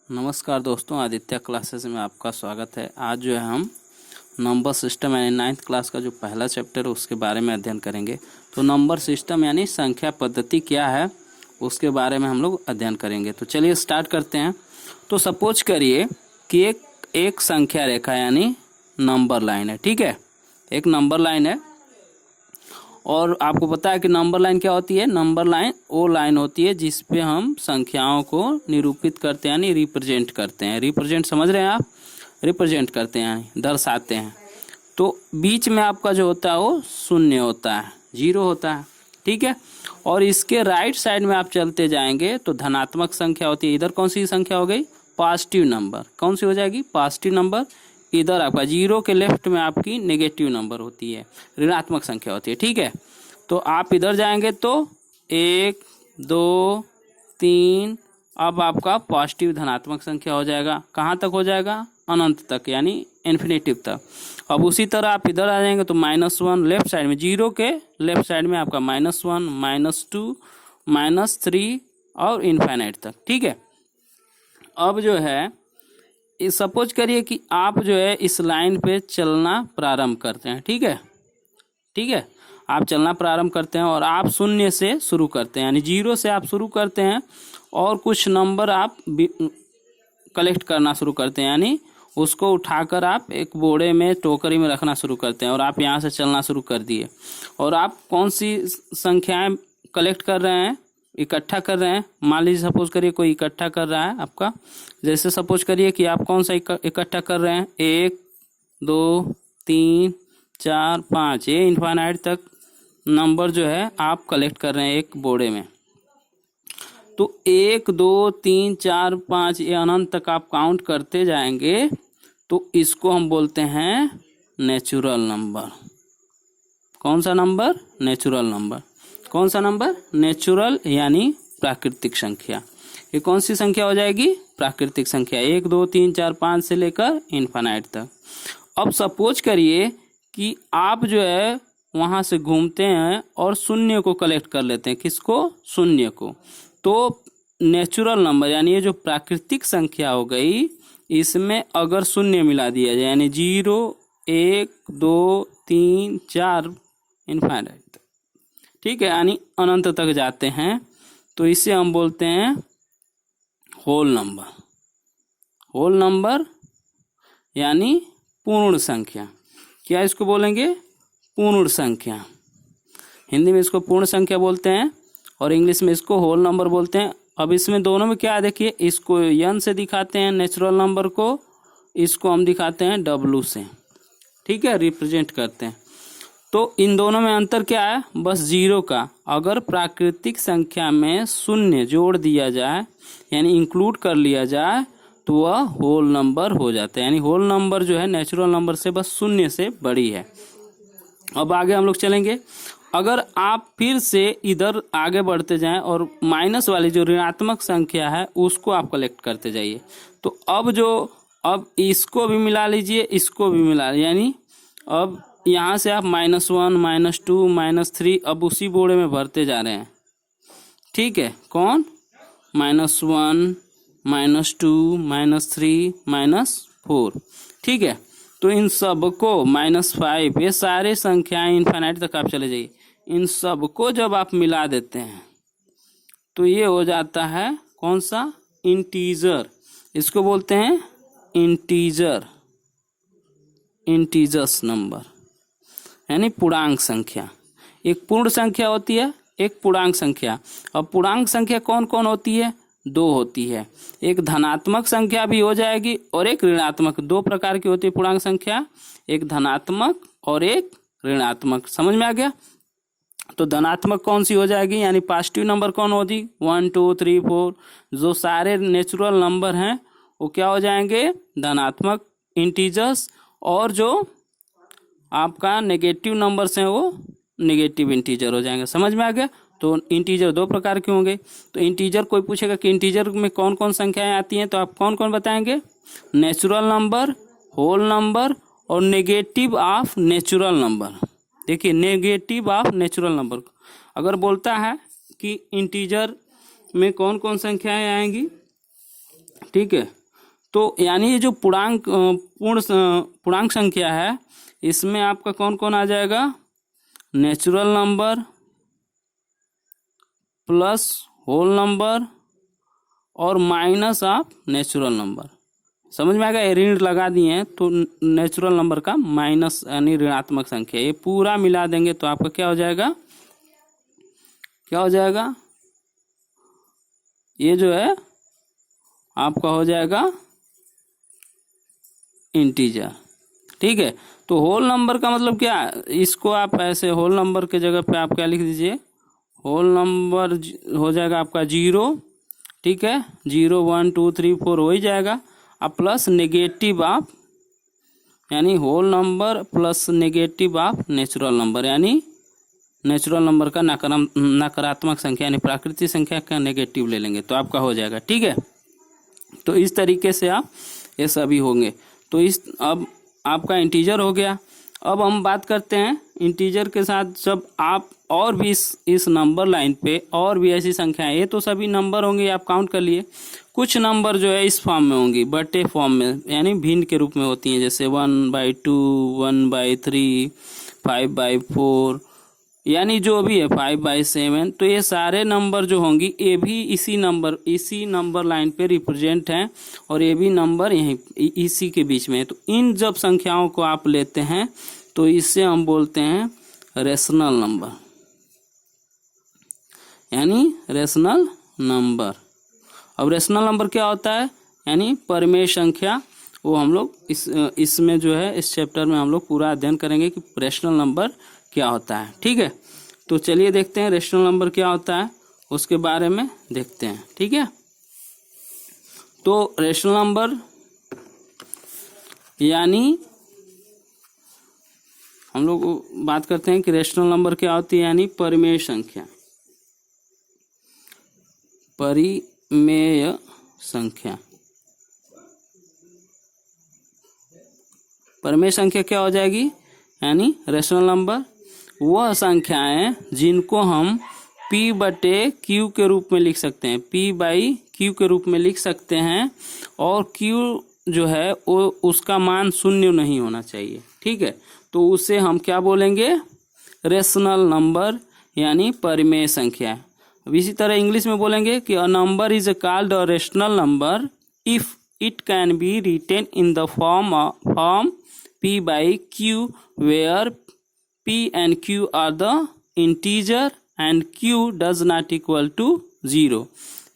नमस्कार दोस्तों, आदित्य क्लासेस में आपका स्वागत है। आज जो है हम नंबर सिस्टम यानी 9th क्लास का जो पहला चैप्टर है उसके बारे में अध्ययन करेंगे। तो नंबर सिस्टम यानी संख्या पद्धति क्या है उसके बारे में हम लोग अध्ययन करेंगे। तो चलिए स्टार्ट करते हैं। तो सपोज करिए कि एक संख्या रेखा यानी नंबर लाइन है, ठीक है। एक नंबर लाइन है और आपको पता है कि नंबर लाइन क्या होती है। नंबर लाइन वो लाइन होती है जिस पे हम संख्याओं को निरूपित करते हैं यानी रिप्रेजेंट करते हैं। रिप्रेजेंट समझ रहे हैं आप, रिप्रेजेंट करते हैं यानी दर्शाते हैं। तो बीच में आपका जो होता है वो शून्य होता है, जीरो होता है, ठीक है। और इसके राइट साइड में आप चलते जाएंगे तो धनात्मक संख्या होती है। इधर कौन सी संख्या हो गई, पॉजिटिव नंबर। कौन सी हो जाएगी, पॉजिटिव नंबर। इधर आपका जीरो के लेफ्ट में आपकी नेगेटिव नंबर होती है, ऋणात्मक संख्या होती है, ठीक है। तो आप इधर जाएंगे तो 1 2 3, अब आपका पॉजिटिव धनात्मक संख्या हो जाएगा। कहाँ तक हो जाएगा, अनंत तक यानी इन्फिनेटिव तक। अब उसी तरह आप इधर आ जाएंगे तो -1 लेफ्ट साइड में, जीरो के लेफ्ट साइड में आपका -1 -2 -3 और इन्फिनिट तक, ठीक है। अब जो है सपोज करिए कि आप जो है इस लाइन पे चलना प्रारंभ करते हैं, ठीक है, ठीक है। आप चलना प्रारंभ करते हैं और आप शून्य से शुरू करते हैं यानी जीरो से आप शुरू करते हैं और कुछ नंबर आप कलेक्ट करना शुरू करते हैं यानी उसको उठाकर आप एक बोरे में टोकरी में रखना शुरू करते हैं और आप यहाँ से चलना शुरू कर दिए। और आप कौन सी संख्याएं कलेक्ट कर रहे हैं, इकट्ठा कर रहे हैं। मान लीजिए सपोज करिए कोई इकट्ठा कर रहा है आपका, जैसे सपोज करिए कि आप कौन सा इकट्ठा कर रहे हैं, 1 2 3 4 5, ये इन्फिनिट तक नंबर जो है आप कलेक्ट कर रहे हैं एक बोरे में। तो 1 2 3 4 5 ये अनंत तक आप काउंट करते जाएंगे तो इसको हम बोलते हैं नेचुरल नंबर। कौन सा नंबर, नेचुरल नंबर। कौन सा नंबर, नेचुरल यानी प्राकृतिक संख्या। ये कौन सी संख्या हो जाएगी, प्राकृतिक संख्या। 1 2 3 4 5 से लेकर इन्फिनिट तक। अब सपोज करिए कि आप जो है वहां से घूमते हैं और शून्य को कलेक्ट कर लेते हैं। किसको, शून्य को। तो नेचुरल नंबर यानी ये जो प्राकृतिक संख्या हो गई, इसमें अगर शून्य मिला दिया जाए यानी 0 1 2 3 4 इन्फिनिट, ठीक है, यानी अनंत तक जाते हैं तो इसे हम बोलते हैं होल नंबर। होल नंबर यानी पूर्ण संख्या। क्या इसको बोलेंगे, पूर्ण संख्या। हिंदी में इसको पूर्ण संख्या बोलते हैं और इंग्लिश में इसको होल नंबर बोलते हैं। अब इसमें दोनों में क्या है देखिए, इसको n से दिखाते हैं नेचुरल नंबर को, इसको हम दिखाते हैं w से, ठीक है, रिप्रेजेंट करते हैं। तो इन दोनों में अंतर क्या है, बस जीरो का। अगर प्राकृतिक संख्या में शून्य जोड़ दिया जाए यानी इंक्लूड कर लिया जाए तो वह होल नंबर हो जाता है। यानी होल नंबर जो है नेचुरल नंबर से बस शून्य से बड़ी है। अब आगे हम लोग चलेंगे। अगर आप फिर से इधर आगे बढ़ते जाएं और माइनस वाली जो ऋणात्मक संख्या है उसको आप कलेक्ट करते जाइए तो अब इसको भी मिला लीजिए, इसको भी मिला, यानी अब यहाँ से आप -1 -2 -3 अब उसी बोरे में भरते जा रहे हैं, ठीक है। कौन, -1 -2 -3 -4, ठीक है। तो इन सब को -5, ये सारे संख्याएं इन्फिनिट तक आप चले जाइए। इन सब को जब आप मिला देते हैं तो ये हो जाता है कौन सा, इंटीजर। इसको बोलते हैं इंटीजर, इंटीजर्स नंबर यानी पूर्णांक संख्या। एक पूर्ण संख्या होती है, एक पूर्णांक संख्या। अब पूर्णांक संख्या कौन कौन होती है, 2 होती है। एक धनात्मक संख्या भी हो जाएगी और एक ऋणात्मक। 2 प्रकार की होती है पूर्णांक संख्या, एक धनात्मक और एक ऋणात्मक। समझ में आ गया। तो धनात्मक कौन सी हो जाएगी यानी पॉजिटिव नंबर कौन होगी, 1 2 3 4, जो सारे नेचुरल नंबर हैं वो क्या हो जाएंगे, धनात्मक इंटीजर्स। और जो आपका नेगेटिव नंबर्स हैं वो नेगेटिव इंटीजर हो जाएंगे। समझ में आ गया। तो इंटीजर 2 प्रकार के होंगे। तो इंटीजर, कोई पूछेगा कि इंटीजर में कौन कौन संख्याएं आती हैं तो आप कौन कौन बताएंगे, नेचुरल नंबर, होल नंबर और नेगेटिव ऑफ नेचुरल नंबर। देखिए नेगेटिव ऑफ नेचुरल नंबर अगर बोलता है कि इंटीजर में कौन कौन संख्याएं आएंगी, ठीक है। तो यानी ये जो पूर्णांक संख्या है, इसमें आपका कौन कौन आ जाएगा? Natural number plus whole number और माइनस ऑफ नेचुरल नंबर। समझ में आएगा? ऋण लगा दिए हैं तो नेचुरल नंबर का माइनस यानी ऋणात्मक संख्या, ये पूरा मिला देंगे तो आपका क्या हो जाएगा? क्या हो जाएगा? ये जो है आपका हो जाएगा इंटीजर। ठीक है। तो होल नंबर का मतलब क्या? इसको आप ऐसे होल नंबर के जगह पे आप क्या लिख दीजिए? होल नंबर हो जाएगा आपका 0। ठीक है, 0 1 2 3 4 हो ही जाएगा। अब प्लस नेगेटिव ऑफ यानी whole number plus negative of natural number, यानी नेचुरल नंबर का नकारात्मक संख्या यानी प्राकृतिक संख्या का नेगेटिव ले लेंगे तो आपका हो जाएगा। ठीक है। तो इस तरीके से आप ये सभी होंगे। तो अब आपका इंटीजर हो गया। अब हम बात करते हैं इंटीजर के साथ जब आप और भी इस नंबर लाइन पे और भी ऐसी संख्याएं, ये तो सभी नंबर होंगे आप काउंट कर लिए। कुछ नंबर जो है इस फॉर्म में होंगी, बटे फॉर्म में यानी भिन्न के रूप में होती हैं, जैसे 1/2 1/3 5/4 यानी जो भी है 5/7। तो ये सारे नंबर जो होंगी ये भी इसी नंबर लाइन पे रिप्रेजेंट हैं और ये भी नंबर यहीं इसी के बीच में है। तो इन जब संख्याओं को आप लेते हैं तो इससे हम बोलते हैं रेशनल नंबर, यानी रेशनल नंबर। अब रेशनल नंबर क्या होता है? यानी परिमेय संख्या। वो हम लोग इसमें जो है इस चैप्टर में हम लोग पूरा अध्ययन करेंगे कि रेशनल नंबर क्या होता है। ठीक है। तो चलिए देखते हैं रेशनल नंबर क्या होता है, उसके बारे में देखते हैं। ठीक है। तो रेशनल नंबर यानी हम लोग बात करते हैं कि रेशनल नंबर क्या होती है, यानी परिमेय संख्या। परिमेय संख्या, परिमेय संख्या क्या हो जाएगी? यानी रेशनल नंबर वह संख्याएं जिनको हम P/Q के रूप में लिख सकते हैं, P/Q के रूप में लिख सकते हैं, और Q जो है वो उसका मान 0 नहीं होना चाहिए। ठीक है। तो उसे हम क्या बोलेंगे? रेशनल नंबर यानी परिमेय संख्या। अब इसी तरह इंग्लिश में बोलेंगे कि a number is called a rational number if it can be written in the form P/Q where P and Q are the integer and Q does not equal to 0।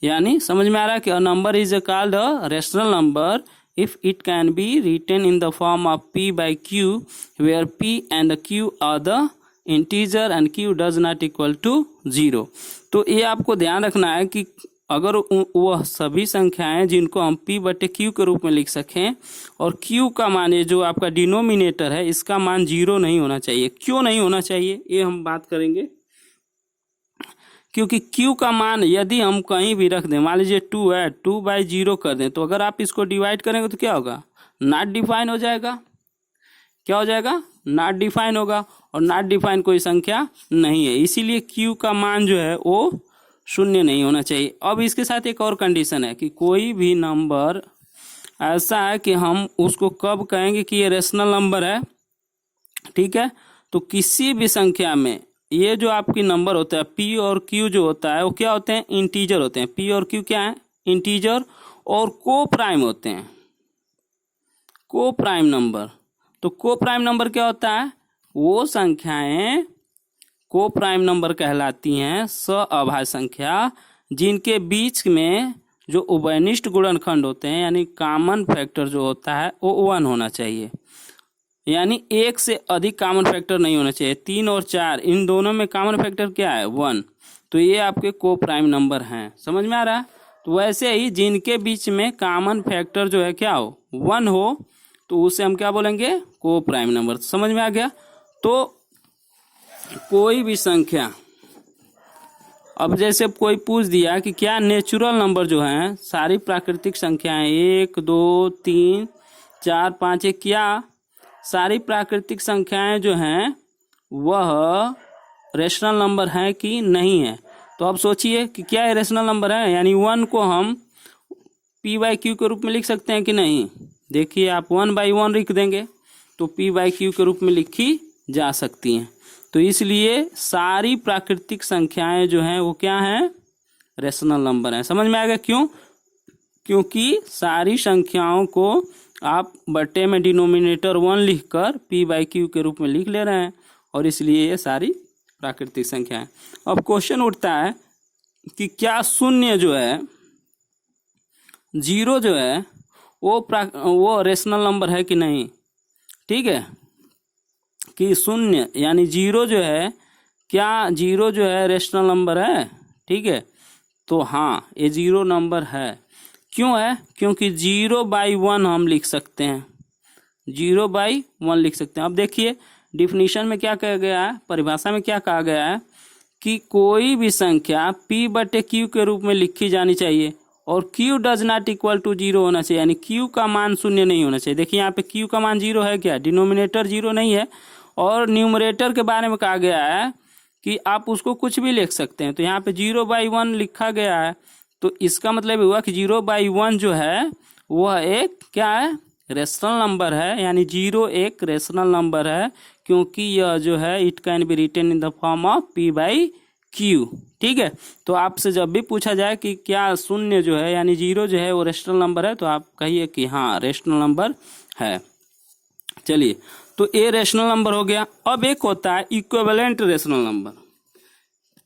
यानी समझ में आ रहा है कि a number is called a rational number if it can be written in the form of P/Q where P and Q are the integer and Q does not equal to 0। तो ये आपको ध्यान रखना है कि अगर वह सभी संख्याएं जिनको हम P/Q के रूप में लिख सकें और Q का मान ये जो आपका डिनोमिनेटर है इसका मान 0 नहीं होना चाहिए। क्यों नहीं होना चाहिए ये हम बात करेंगे। क्योंकि Q का मान यदि हम कहीं भी रख दें, मान लीजिए 2 है, 2/0 कर दें, तो अगर आप इसको डिवाइड करेंगे तो क्या होगा? नॉट डिफाइन हो जाएगा। क्या हो जाएगा? नॉट डिफाइन होगा, और नॉट डिफाइन कोई संख्या नहीं है, इसीलिए Q का मान जो है वो 0 नहीं होना चाहिए। अब इसके साथ एक और कंडीशन है कि कोई भी नंबर ऐसा है कि हम उसको कब कहेंगे कि ये रेशनल नंबर है। ठीक है। तो किसी भी संख्या में ये जो आपकी नंबर होता है P और Q जो होता है वो क्या होते हैं? इंटीजर होते हैं। P और Q क्या है? इंटीजर और को प्राइम होते हैं, को प्राइम नंबर। तो को प्राइम नंबर क्या होता है? वो संख्याएं को प्राइम नंबर कहलाती हैं सअभाज्य संख्या जिनके बीच में जो उभयनिष्ठ गुणनखंड होते हैं यानी कॉमन फैक्टर जो होता है वो 1 होना चाहिए, यानी एक से अधिक कॉमन फैक्टर नहीं होना चाहिए। 3 और 4 इन दोनों में कॉमन फैक्टर क्या है? 1। तो ये आपके को प्राइम नंबर हैं। समझ में आ रहा है? तो वैसे ही जिनके बीच में कॉमन फैक्टर जो है क्या हो? 1 हो, तो उसे हम क्या बोलेंगे? को प्राइम नंबर। समझ में आ गया? तो कोई भी संख्या, अब जैसे कोई पूछ दिया कि क्या नेचुरल नंबर जो हैं सारी प्राकृतिक संख्याएं 1 2 3 4 5 ये क्या सारी प्राकृतिक संख्याएं जो हैं वह रेशनल नंबर हैं कि नहीं है? तो अब सोचिए कि क्या ये रेशनल नंबर है, यानी 1 को हम पी बाई क्यू के रूप में लिख सकते हैं कि नहीं? देखिए आप 1/1 लिख देंगे तो पी बाई क्यू के रूप में लिखी जा सकती हैं। तो इसलिए सारी प्राकृतिक संख्याएं जो हैं वो क्या हैं? रेशनल नंबर हैं। समझ में आ गया क्यों? क्योंकि सारी संख्याओं को आप बट्टे में डिनोमिनेटर 1 लिखकर पी बाई क्यू के रूप में लिख ले रहे हैं और इसलिए ये सारी प्राकृतिक संख्या है। अब क्वेश्चन उठता है कि क्या शून्य जो है, जीरो जो है वो रेशनल नंबर है कि नहीं? ठीक है, कि शून्य यानी जीरो जो है, क्या जीरो जो है रेशनल नंबर है? ठीक है, तो हाँ ये जीरो नंबर है। क्यों है? क्योंकि 0/1 हम लिख सकते हैं, 0/1 लिख सकते हैं। अब देखिए डिफिनीशन में क्या कहा गया है, परिभाषा में क्या कहा गया है कि कोई भी संख्या p/q के रूप में लिखी जानी चाहिए और q does not equal to 0 होना चाहिए, यानी q का मान शून्य नहीं होना चाहिए। देखिए यहाँ पे q का मान 0 है क्या? डिनोमिनेटर 0 नहीं है। और न्यूमरेटर के बारे में कहा गया है कि आप उसको कुछ भी लिख सकते हैं, तो यहाँ पे 0/1 लिखा गया है, तो इसका मतलब हुआ कि 0/1 जो है वह एक क्या है? रेशनल नंबर है, यानी 0 एक रेशनल नंबर है, क्योंकि यह जो है it can be written in the form of p/q। ठीक है, तो आपसे जब भी पूछा जाए कि क्या शून्य जो है यानी 0 जो है वो रेशनल नंबर है, तो आप कहिए कि हाँ रेशनल नंबर है। चलिए, तो ये रेशनल नंबर हो गया। अब एक होता है इक्विवेलेंट रेशनल नंबर।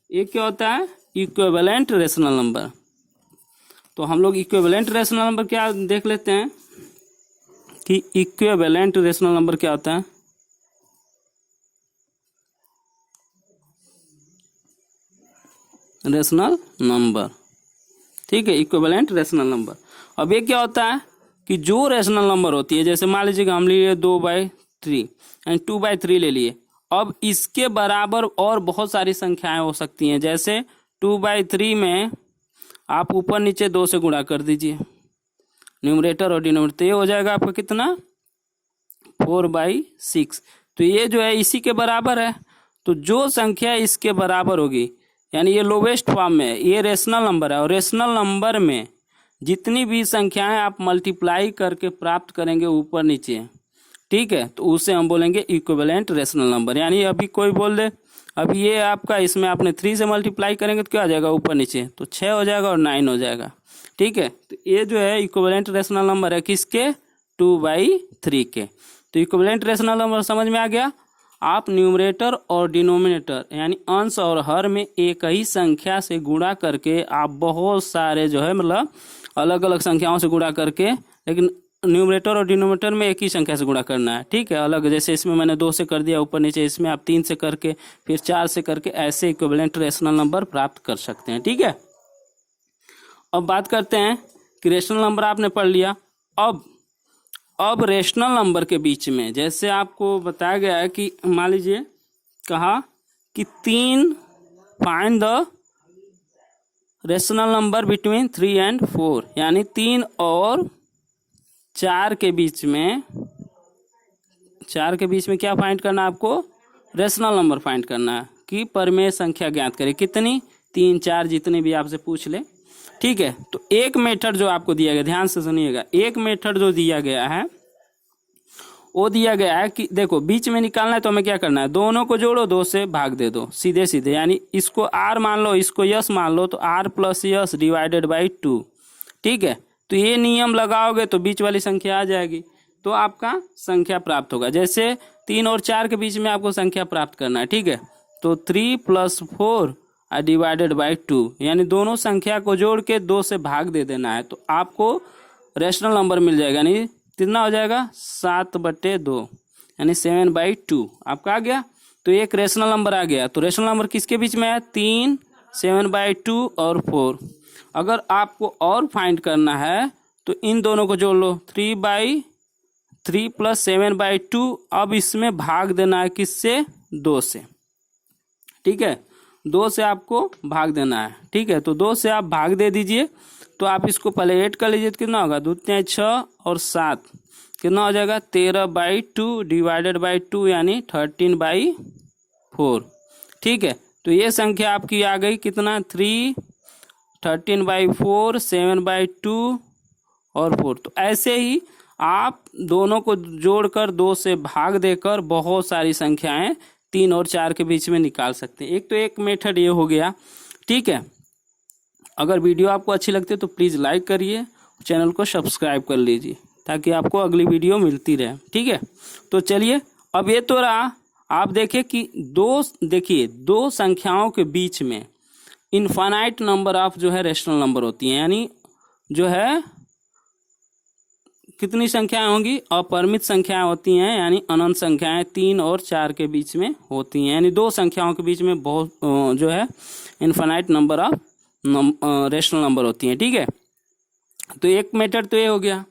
एक क्या होता है? Equivalent rational number. तो हम लोग इक्विवेलेंट रेशनल नंबर क्या देख लेते हैं कि इक्विवेलेंट रेशनल नंबर क्या होता है। रेशनल नंबर, ठीक है, इक्विवेलेंट रेशनल नंबर। अब ये क्या होता है कि जो रेशनल नंबर होती है, जैसे मान लीजिए हम लिए 2/3 यानी 2/3 ले लिए, अब इसके बराबर और बहुत सारी संख्याएं हो सकती हैं। जैसे 2/3 में आप ऊपर नीचे 2 से गुणा कर दीजिए, न्यूमरेटर और डिनोमिनेटर, ये हो जाएगा आपका कितना? 4/6। तो ये जो है इसी के बराबर है, तो जो संख्या इसके बराबर होगी यानी ये लोवेस्ट फॉर्म में है, ये रेशनल नंबर है। और रेशनल नंबर में जितनी भी संख्याएं आप मल्टीप्लाई करके प्राप्त करेंगे ऊपर नीचे, ठीक है, तो उसे हम बोलेंगे इक्विवेलेंट रेशनल नंबर। यानी अभी कोई बोल दे अब ये आपका, इसमें आपने 3 से मल्टीप्लाई करेंगे तो क्या आ जाएगा ऊपर नीचे? तो 6 हो जाएगा और 9 हो जाएगा। ठीक है, तो ये जो है इक्विवेलेंट रेशनल नंबर है किसके? 2/3 के। तो इक्विवेलेंट रेशनल नंबर समझ में आ गया। आप न्यूमरेटर और डिनोमिनेटर यानी अंश और हर में एक ही संख्या से गुणा करके आप बहुत सारे जो है मतलब अलग अलग संख्याओं से गुणा करके, लेकिन न्यूमरेटर और डिनोमिनेटर में एक ही संख्या से गुणा करना है। ठीक है, अलग, जैसे इसमें मैंने 2 से कर दिया ऊपर नीचे, इसमें आप 3 से करके फिर 4 से करके ऐसे इक्विवेलेंट रेशनल नंबर प्राप्त कर सकते हैं। ठीक है, अब बात करते हैं कि रेशनल नंबर आपने पढ़ लिया। अब रेशनल नंबर के बीच में जैसे आपको बताया गया है कि मान लीजिए कहा कि 3 find the rational number between 3 and 4, यानी 3 और 4 के बीच में, 4 के बीच में क्या फाइंड करना है आपको? रेशनल नंबर फाइंड करना है कि परिमेय संख्या ज्ञात करें। कितनी? 3, 4 जितने भी आपसे पूछ ले। ठीक है, तो एक मेथड जो आपको दिया गया, ध्यान से सुनिएगा, एक मेथड जो दिया गया है वो दिया गया है कि देखो बीच में निकालना है तो हमें क्या करना है? दोनों को जोड़ो, 2 से भाग दे दो सीधे सीधे, यानी इसको r मान लो, इसको यस मान लो, तो r + यस / 2। ठीक है, तो ये नियम लगाओगे तो बीच वाली संख्या आ जाएगी, तो आपका संख्या प्राप्त होगा। जैसे 3 और 4 के बीच में आपको संख्या प्राप्त करना है। ठीक है, तो 3 + 4 / 2, यानी दोनों संख्या को जोड़ के 2 से भाग दे देना है, तो आपको रेशनल नंबर मिल जाएगा। यानी कितना हो जाएगा? 7/2 यानी 7/2 आपका आ गया। तो एक रेशनल नंबर आ गया। तो रेशनल नंबर किसके बीच में है? 3, 7/2 और 4। अगर आपको और फाइंड करना है तो इन दोनों को जोड़ लो, 3/3 + 7/2। अब इसमें भाग देना है किससे? 2 से। ठीक है, 2 से आपको भाग देना है। ठीक है, तो 2 से आप भाग दे दीजिए। तो आप इसको पहले ऐड कर लीजिए, तो कितना होगा? 2 × 6 और 7 कितना हो जाएगा? 13/2 / 2 यानी 13/4। ठीक है, तो ये संख्या आपकी आ गई कितना? 3, 13/4, 7/2 और 4। तो ऐसे ही आप दोनों को जोड़कर 2 से भाग देकर बहुत सारी संख्याएं 3 और 4 के बीच में निकाल सकते हैं। एक तो एक मेथड ये हो गया, ठीक है। अगर वीडियो आपको अच्छी लगती है तो प्लीज़ लाइक करिए, चैनल को सब्सक्राइब कर लीजिए ताकि आपको अगली वीडियो मिलती रहे, ठीक है। तो चलिए, अब ये तो रहा, आप देखिए कि दो संख्याओं के बीच में इनफाइनाइट नंबर ऑफ जो है रेशनल नंबर होती हैं, यानी जो है कितनी संख्याएं होंगी, अपरिमित संख्याएं होती हैं, यानी अनंत संख्याएं 3 और 4 के बीच में होती हैं, यानी दो संख्याओं के बीच में बहुत जो है infinite number of rational number होती हैं, ठीक है। तो एक मेथड तो ये हो गया।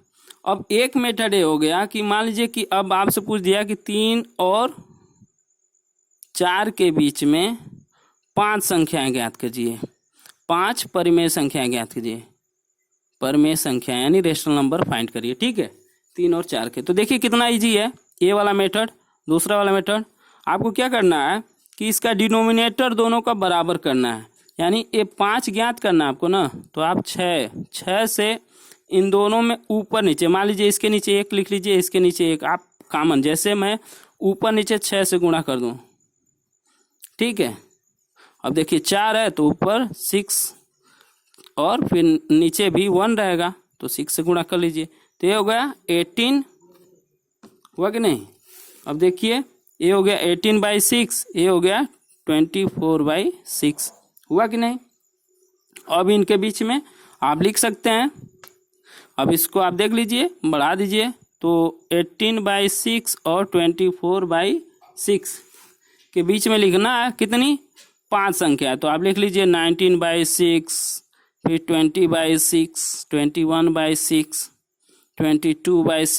अब एक मेथड ये हो गया कि मान लीजिए कि अब आपसे पूछ दिया कि 3 और 4 के बीच में 5 संख्याएं ज्ञात कीजिए, 5 परिमेय संख्याएं ज्ञात कीजिए, परिमेय संख्या यानी रेशनल नंबर फाइंड करिए, ठीक है, 3 और 4 के। तो देखिए कितना इजी है ये वाला मेथड। दूसरा वाला मेथड आपको क्या करना है कि इसका डिनोमिनेटर दोनों का बराबर करना है, यानी ये 5 ज्ञात करना है आपको ना, तो आप 6 से इन दोनों में ऊपर नीचे, मान लीजिए इसके नीचे 1 लिख लीजिए, इसके नीचे 1, आप कॉमन, जैसे मैं ऊपर नीचे 6 से गुणा कर दूं, ठीक है। अब देखिए 4 है तो ऊपर 6 और फिर नीचे भी 1 रहेगा, तो 6 से गुणा कर लीजिए, तो ये हो गया 18, हुआ कि नहीं। अब देखिए ये हो गया 18/6, ये हो गया 24/6, हुआ कि नहीं। अब इनके बीच में आप लिख सकते हैं, अब इसको आप देख लीजिए, बढ़ा दीजिए, तो 18/6 और 24/6 के बीच में लिखना है कितनी, 5 संख्या। तो आप लिख लीजिए 19/6, फिर 20/6, 21/6, 22/6,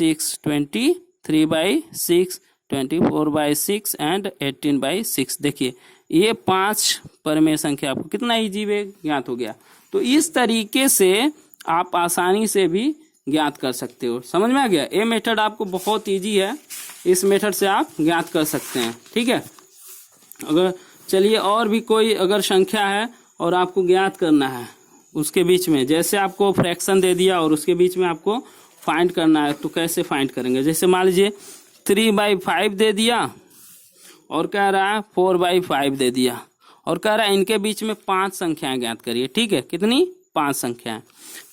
23/6, 24/6 एंड 18/6। देखिए ये 5 परिमेय संख्या आपको कितना इजी वे ज्ञात हो गया। तो इस तरीके से आप आसानी से भी ज्ञात कर सकते हो, समझ में आ गया। ये मेथड आपको बहुत इजी है, इस मेथड से आप ज्ञात कर सकते हैं, ठीक है। अगर चलिए और भी कोई अगर संख्या है और आपको ज्ञात करना है उसके बीच में, जैसे आपको फ्रैक्शन दे दिया और उसके बीच में आपको फाइंड करना है, तो कैसे फाइंड करेंगे। जैसे मान लीजिए 3/5 दे दिया और कह रहा है 4/5 दे दिया और कह रहा है इनके बीच में 5 संख्याएं ज्ञात करिए, ठीक है, कितनी, 5 संख्याएं।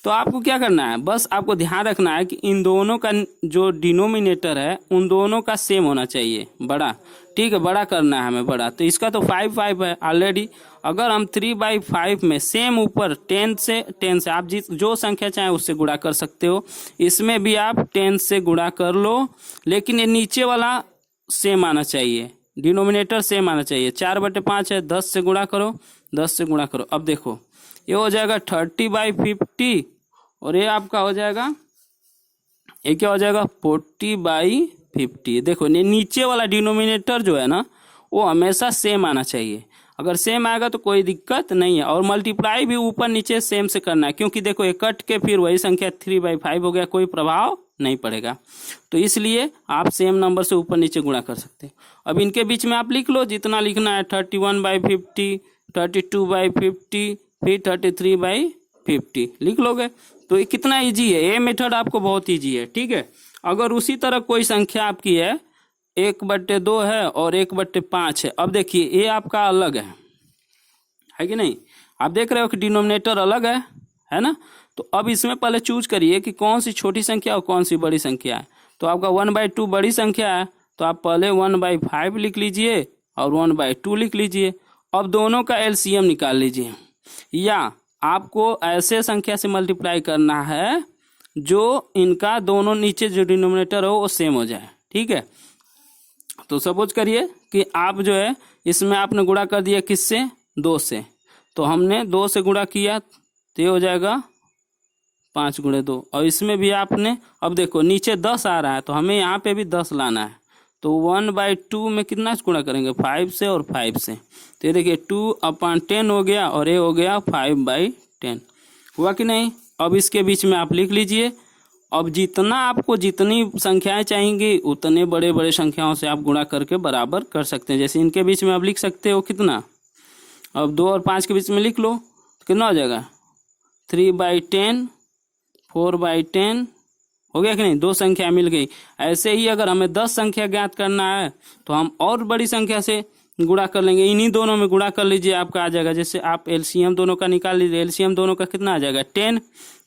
तो आपको क्या करना है, बस आपको ध्यान रखना है कि इन दोनों का जो डिनोमिनेटर है उन दोनों का सेम होना चाहिए, बड़ा, ठीक है, बड़ा करना है हमें बड़ा। तो इसका तो 5 है ऑलरेडी। अगर हम 3/5 में सेम ऊपर 10 से आप जो संख्या चाहे उससे गुणा कर सकते हो, इसमें भी आप 10 से गुणा कर लो, लेकिन ये नीचे वाला सेम आना चाहिए, डिनोमिनेटर सेम आना चाहिए। 4/5 है, 10 से गुणा करो, 10 से गुणा करो। अब देखो ये हो जाएगा 30/50 और ये आपका हो जाएगा, ये क्या हो जाएगा 40/50। देखो नीचे वाला डिनोमिनेटर जो है ना वो हमेशा सेम आना चाहिए, अगर सेम आएगा तो कोई दिक्कत नहीं है। और मल्टीप्लाई भी ऊपर नीचे सेम से करना है, क्योंकि देखो ये कट के फिर वही संख्या 3/5 हो गया, कोई प्रभाव नहीं पड़ेगा। तो इसलिए आप सेम नंबर से ऊपर नीचे गुणा कर सकते हैं। अब इनके बीच में आप लिख लो जितना लिखना है, 31/50, 32/50, फिर 33/50 लिख लोगे। तो ये कितना इजी है, ये मेथड आपको बहुत इजी है, ठीक है। अगर उसी तरह कोई संख्या आपकी है 1/2 है और 1/5 है, अब देखिए ये आपका अलग है कि नहीं, आप देख रहे हो कि डिनोमिनेटर अलग है ना। तो अब इसमें पहले चूज करिए कि कौन सी छोटी संख्या और कौन सी बड़ी संख्या है। तो आपका 1/2 बड़ी संख्या है, तो आप पहले 1/5 लिख लीजिए और 1/2 लिख लीजिए। अब दोनों का एलसीएम निकाल लीजिए, या आपको ऐसे संख्या से मल्टीप्लाई करना है जो इनका दोनों नीचे जो डिनोमिनेटर हो वो सेम हो जाए, ठीक है। तो सपोज करिए कि आप जो है इसमें आपने गुणा कर दिया किससे, 2 से, तो हमने 2 से गुणा किया तो ये हो जाएगा 5 × 2। और इसमें भी आपने, अब देखो नीचे 10 आ रहा है तो हमें यहाँ पे भी 10 लाना है, तो 1/2 में कितना गुणा करेंगे, 5 से और 5 से। तो ये देखिए 2/10 हो गया और ये हो गया 5/10, हुआ कि नहीं। अब इसके बीच में आप लिख लीजिए। अब जितना आपको जितनी संख्याएं चाहेंगी उतने बड़े बड़े संख्याओं से आप गुणा करके बराबर कर सकते हैं। जैसे इनके बीच में आप लिख सकते हो कितना, अब 2 और 5 के बीच में लिख लो तो कितना हो जाएगा, 3/10 4/10 हो गया कि नहीं, 2 संख्या मिल गई। ऐसे ही अगर हमें 10 संख्या ज्ञात करना है तो हम और बड़ी संख्या से गुणा कर लेंगे, इन्हीं दोनों में गुणा कर लीजिए, आपका आ जाएगा। जैसे आप एलसीएम दोनों का निकाल लीजिए, एलसीएम दोनों का कितना आ जाएगा 10,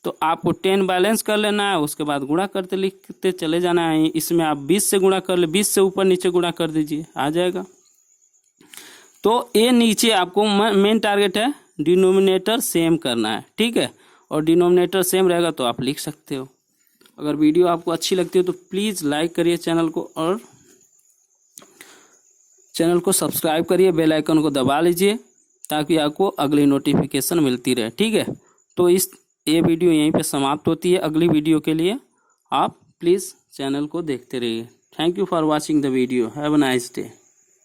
तो आपको 10 बैलेंस कर लेना है, उसके बाद गुणा करते लिखते चले जाना है। इसमें आप 20 से गुणा कर ले, 20 से ऊपर नीचे गुणा कर दीजिए, आ जाएगा। तो ये नीचे आपको मेन टारगेट है डिनोमिनेटर सेम करना है, ठीक है, और डिनोमिनेटर सेम रहेगा तो आप लिख सकते हो। अगर वीडियो आपको अच्छी लगती है तो प्लीज़ लाइक करिए चैनल को, और चैनल को सब्सक्राइब करिए, बेल आइकन को दबा लीजिए ताकि आपको अगली नोटिफिकेशन मिलती रहे, ठीक है। तो ये वीडियो यहीं पे समाप्त होती है। अगली वीडियो के लिए आप प्लीज़ चैनल को देखते रहिए। Thank you for watching the video. Have a nice day.